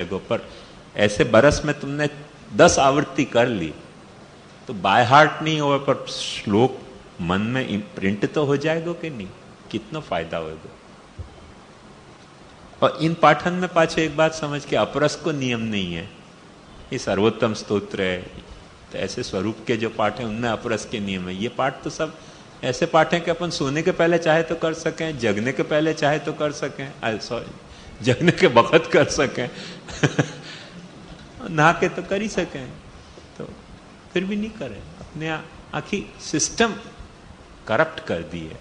पर ऐसे बरस में तुमने 10 आवृत्ति कर ली तो बाय हार्ट नहीं होगा, पर श्लोक मन में प्रिंट तो हो जाएगा कि नहीं, कितना फायदा होगा। और इन पाठन में पाछे एक बात समझ के, अपरस को नियम नहीं है, ये सर्वोत्तम स्तोत्र है, तो ऐसे स्वरूप के जो पाठ हैं उनमें अपरस के नियम है। ये पाठ तो सब ऐसे पाठ हैं कि अपन सोने के पहले चाहे तो कर सकें, जगने के पहले चाहे तो कर सकें, सॉरी जगने के वक्त कर सकें नहा के तो कर ही सकें, तो फिर भी नहीं करें। अपने आखिर सिस्टम करप्ट कर दी है।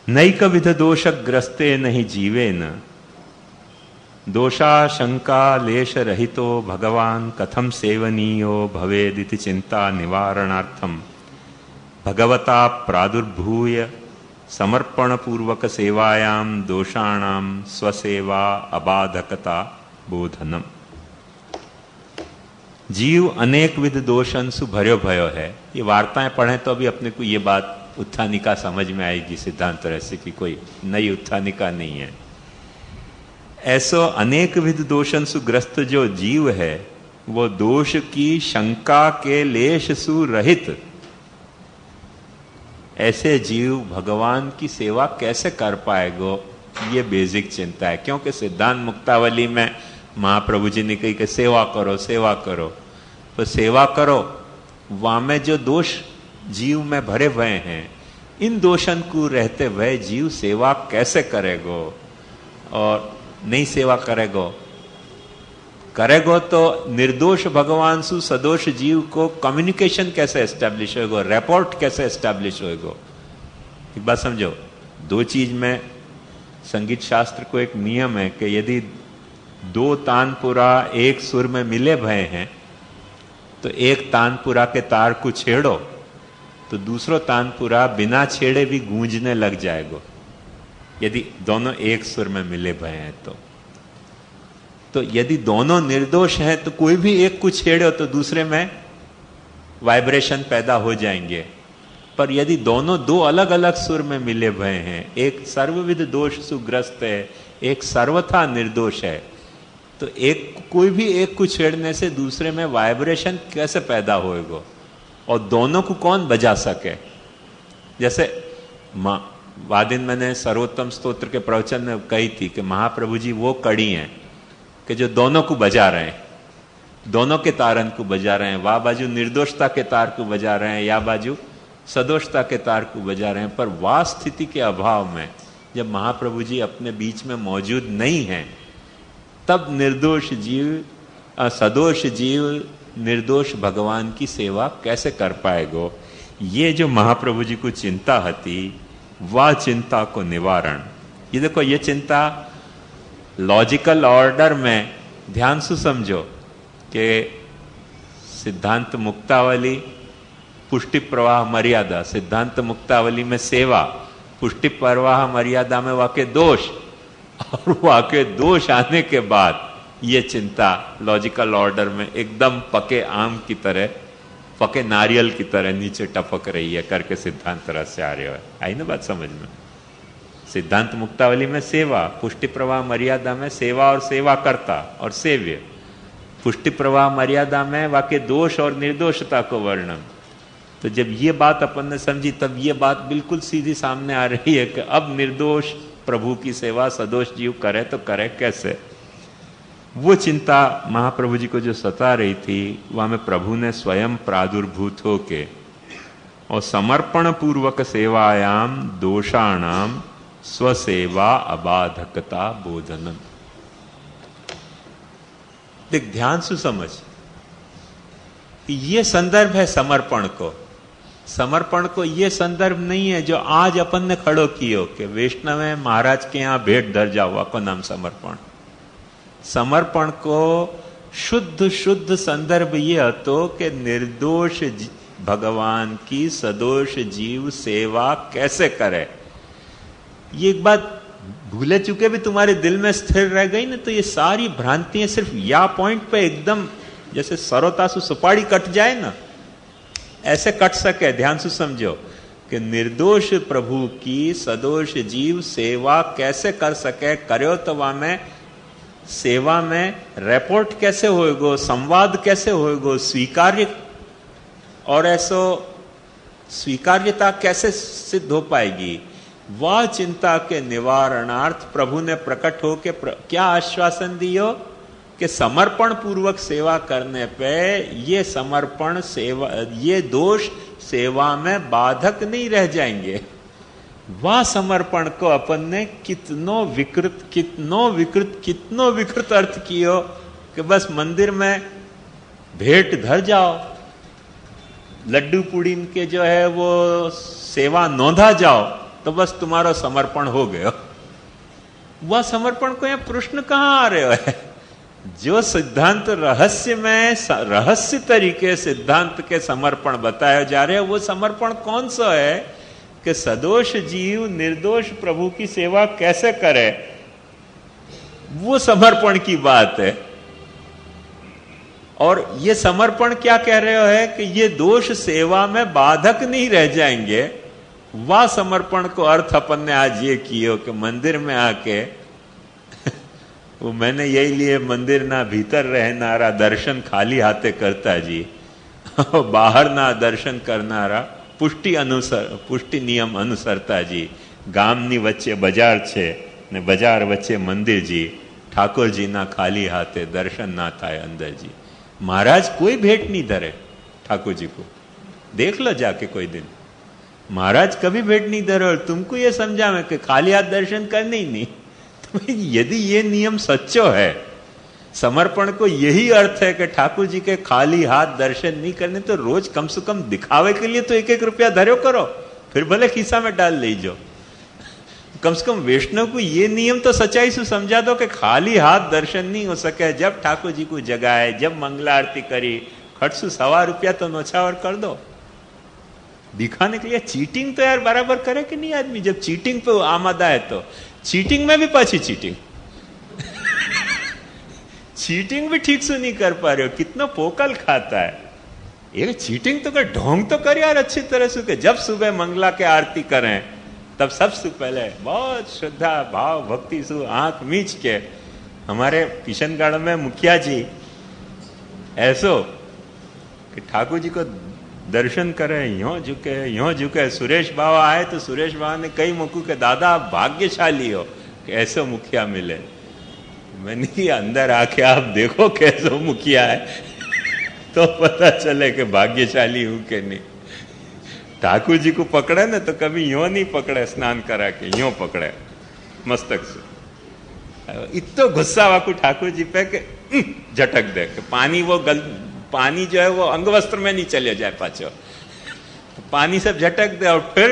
नैक विध दोषग्रस्ते नहीं जीवे न, दोषा शंका लेश रहितो भगवान कथम सेवनीयो भवेदिति चिंता निवारणार्थम भगवता प्रादुर्भूय समर्पण पूर्वक सेवायाम दोषाणाम स्वसेवा अबाधकता बोधनम। जीव अनेक विध दोषंसु भर्यो भयो है। ये वार्ताएं पढ़ें तो अभी अपने को ये बात उत्थानिका समझ में आएगी, सिद्धांत रहस्य की कोई नई उत्थानिका नहीं है। ऐसो अनेक विध दोषंसु ग्रस्त जो जीव है वो दोष की शंका के लेश सु रहित, ऐसे जीव भगवान की सेवा कैसे कर पाएगो, ये बेसिक चिंता है। क्योंकि सिद्धांत मुक्तावली में महाप्रभु जी ने कही कि सेवा करो सेवा करो, तो सेवा करो वहां में जो दोष जीव में भरे हुए हैं, इन दोषन को रहते हुए जीव सेवा कैसे करेगो, और नहीं सेवा करेगो तो निर्दोष भगवान सु सदोष जीव को कम्युनिकेशन कैसे एस्टेब्लिश होगा, रैपोर्ट कैसे एस्टेब्लिश होगा। एक बात समझो, दो चीज में संगीत शास्त्र को एक नियम है कि यदि दो तानपुरा एक सुर में मिले भय हैं तो एक तानपुरा के तार को छेड़ो तो दूसरो तानपुरा बिना छेड़े भी गूंजने लग जाएगा, यदि दोनों एक सुर में मिले भय हैं तो यदि दोनों निर्दोष हैं तो कोई भी एक को छेड़ो तो दूसरे में वाइब्रेशन पैदा हो जाएंगे। पर यदि दोनों दो अलग अलग सुर में मिले हुए हैं, एक सर्वविध दोष सुग्रस्त है, एक सर्वथा निर्दोष है, तो एक कोई भी एक को छेड़ने से दूसरे में वाइब्रेशन कैसे पैदा होएगा, और दोनों को कौन बजा सके। जैसे वादिन मैंने सर्वोत्तम स्तोत्र के प्रवचन में कही थी कि महाप्रभु जी वो कड़ी हैं कि जो दोनों को बजा रहे हैं, दोनों के तारन को बजा रहे हैं, वाह बाजू निर्दोषता के तार को बजा रहे हैं या बाजू सदोषता के तार को बजा रहे हैं। पर वाह स्थिति के अभाव में जब महाप्रभु जी अपने बीच में मौजूद नहीं हैं, तब निर्दोष जीव सदोष जीव निर्दोष भगवान की सेवा कैसे कर पाएगो। ये जो महाप्रभु जी को चिंता हती, वह चिंता को निवारण, ये देखो ये चिंता लॉजिकल ऑर्डर में ध्यान से समझो कि सिद्धांत मुक्तावली पुष्टि प्रवाह मर्यादा, सिद्धांत मुक्तावली में सेवा, पुष्टि प्रवाह मर्यादा में वाके दोष, और वाके दोष आने के बाद ये चिंता लॉजिकल ऑर्डर में एकदम पके आम की तरह, पके नारियल की तरह नीचे टपक रही है करके सिद्धांत रहस्य आ रहा है। आई ना बात समझ में। सिद्धांत मुक्तावली में सेवा, पुष्टि प्रवाह मर्यादा में सेवा और सेवा करता और सेव्य, पुष्टि प्रवाह मर्यादा में वाके दोष और निर्दोषता को वर्णन। तो जब ये बात अपन ने समझी तब ये बात बिल्कुल सीधी सामने आ रही है कि अब निर्दोष प्रभु की सेवा सदोष जीव करे तो करे कैसे। वो चिंता महाप्रभु जी को जो सता रही थी, वहां में प्रभु ने स्वयं प्रादुर्भूत होके और समर्पण पूर्वक सेवायाम दोषाणाम स्वसेवा अबाधकता बोधनम। देख ध्यान से समझ, ये संदर्भ है समर्पण को। समर्पण को ये संदर्भ नहीं है जो आज अपन ने खड़ो कियो कि वैष्णव है महाराज के यहां भेंट धर जाओ, को नाम समर्पण। समर्पण को शुद्ध शुद्ध संदर्भ ये हतो कि निर्दोष भगवान की सदोष जीव सेवा कैसे करे। ये एक बात भूले चुके भी तुम्हारे दिल में स्थिर रह गई ना, तो ये सारी भ्रांतियां सिर्फ या पॉइंट पे एकदम जैसे सरोता से सुपारी कट जाए ना, ऐसे कट सके। ध्यान से समझो, कि निर्दोष प्रभु की सदोष जीव सेवा कैसे कर सके, करो तवा में सेवा में रिपोर्ट कैसे होएगो, संवाद कैसे होएगो, स्वीकार्य और ऐसो स्वीकार्यता कैसे सिद्ध हो पाएगी, वह चिंता के निवारणार्थ प्रभु ने प्रकट हो के क्या आश्वासन दियो कि समर्पण पूर्वक सेवा करने पे ये समर्पण सेवा, ये दोष सेवा में बाधक नहीं रह जाएंगे। वह समर्पण को अपन ने कितनो विकृत अर्थ कियो कि बस मंदिर में भेंट धर जाओ, लड्डू पूड़ी के जो है वो सेवा नोंधा जाओ तो बस तुम्हारा समर्पण हो गया। वह समर्पण को यहाँ प्रश्न कहां आ रहे है? जो सिद्धांत रहस्य में रहस्य तरीके सिद्धांत के समर्पण बताया जा रहे हैं, वो समर्पण कौन सा है कि सदोष जीव निर्दोष प्रभु की सेवा कैसे करे, वो समर्पण की बात है। और ये समर्पण क्या कह रहे हो है कि ये दोष सेवा में बाधक नहीं रह जाएंगे। वह समर्पण को अर्थ अपन ने आज ये कियो कि मंदिर में आके वो मैंने यही लिए मंदिर ना भीतर रहनारा दर्शन खाली हाथे करता जी, बाहर ना दर्शन करनारा पुष्टि नियम अनुसरता जी। गामनी वच्चे बजार छे ने बजार वच्चे मंदिर जी, ठाकुर जी ना खाली हाथे दर्शन ना थाय अंदर जी। महाराज कोई भेंट नहीं धरे ठाकुर जी को, देख लो जाके कोई दिन। महाराज कभी भेंट नहीं धरे और तुमको ये समझा में कि खाली हाथ दर्शन करने ही नहीं। तो यदि ये नियम सच्चो है, समर्पण को यही अर्थ है कि ठाकुर जी के खाली हाथ दर्शन नहीं करने, तो रोज कम से कम दिखावे के लिए तो 1-1 रुपया धरो करो, फिर भले खीसा में डाल ले जाओ। कम से कम वैष्णव को ये नियम तो सच्चाई से समझा दो कि खाली हाथ दर्शन नहीं हो सके। जब ठाकुर जी को जगाए, जब मंगला आरती करी, खटसू 1.25 रुपया तो नौछावर कर दो दिखाने के लिए। चीटिंग तो यार बराबर करे कि नहीं आदमी? जब चीटिंग पे आमादा है तो चीटिंग में भी पाछी चीटिंग चीटिंग भी ठीक से नहीं कर पा रहे हो, कितना पोकल खाता है। ये चीटिंग तो कर, ढोंग तो कर यार अच्छी तरह से। कि जब सुबह मंगला के आरती करें तब सबसे पहले बहुत श्रद्धा भाव भक्ति से आंख मीच के, हमारे किशनगढ़ में मुखिया जी ऐसो कि ठाकुर जी को दर्शन करे, यों झुके। सुरेश बाबा आए तो सुरेश बाबा ने कई मुकू के दादा आप भाग्यशाली हो कि ऐसो मुखिया मिले। मैंने अंदर आके आप देखो कैसो मुखिया है तो पता चले कि भाग्यशाली हूं कि नहीं। ठाकुर जी को पकड़े ना तो कभी यों नहीं पकड़े, स्नान करा के यों पकड़े मस्तक से। इतना गुस्सा वाकू ठाकुर जी पे कि झटक दे कि पानी जो है वो अंग वस्त्र में नहीं चले जाए पाछो। तो पानी सब झटक दे और फिर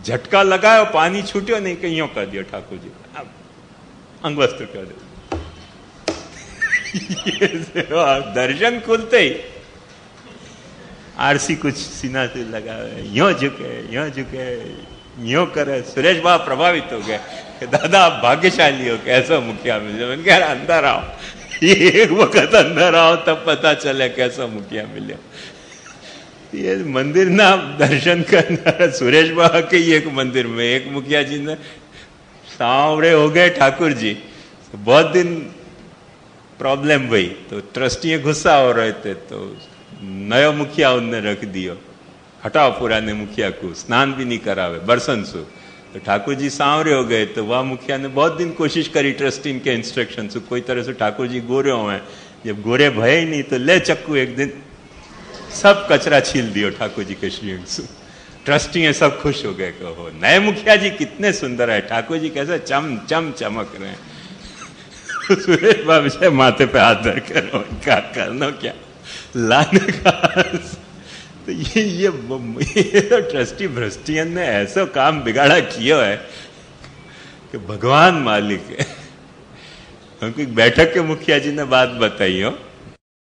झटका लगाओ, पानी छूटो नहीं कि यों कर दियो ठाकुर जी, अब अंग वस्त्र कर दो। दर्शन खुलते ही आरसी कुछ सीना से लगावे, यों झुके यों करे। सुरेश बाबा प्रभावित हो गए कि दादा आप भाग्यशाली हो, कैसा मुखिया मिल जाए। मैंने कहा अंदर आओ, एक वक्त अंदर आओ तब पता चले कैसा मुखिया मिले। ये मंदिर ना दर्शन करना, सुरेश बाबा के ही एक मंदिर में एक मुखिया जी ने सांवरे हो गए ठाकुर जी, तो बहुत दिन प्रॉब्लम हुई। तो ट्रस्टी गुस्सा हो रहे थे तो नया मुखिया उनने रख दियो, हटाओ पुराने मुखिया को, स्नान भी नहीं करावे बरसन सु। तो ठाकुर जी सांवरे हो गए तो वह मुखिया ने बहुत दिन कोशिश करी ट्रस्टी के इंस्ट्रक्शन से, कोई तरह से ठाकुर जी गोरे हुए। जब गोरे भय नहीं तो ले चक्कू एक दिन सब कचरा छील दियो ठाकुर जी के श्रीअंग से। ट्रस्टी सब खुश हो गए, कहो नए मुखिया जी कितने सुंदर है, ठाकुर जी कैसे चम चम चमक रहे हैं। सुरेश बाबू से माथे पे हाथ धर कर क्या करना, क्या लाने का। तो ये तो ट्रस्टी भ्रष्टियन ने ऐसा काम बिगाड़ा किया है कि भगवान मालिक है। क्योंकि बैठक के मुखिया जी ने बात बताई हो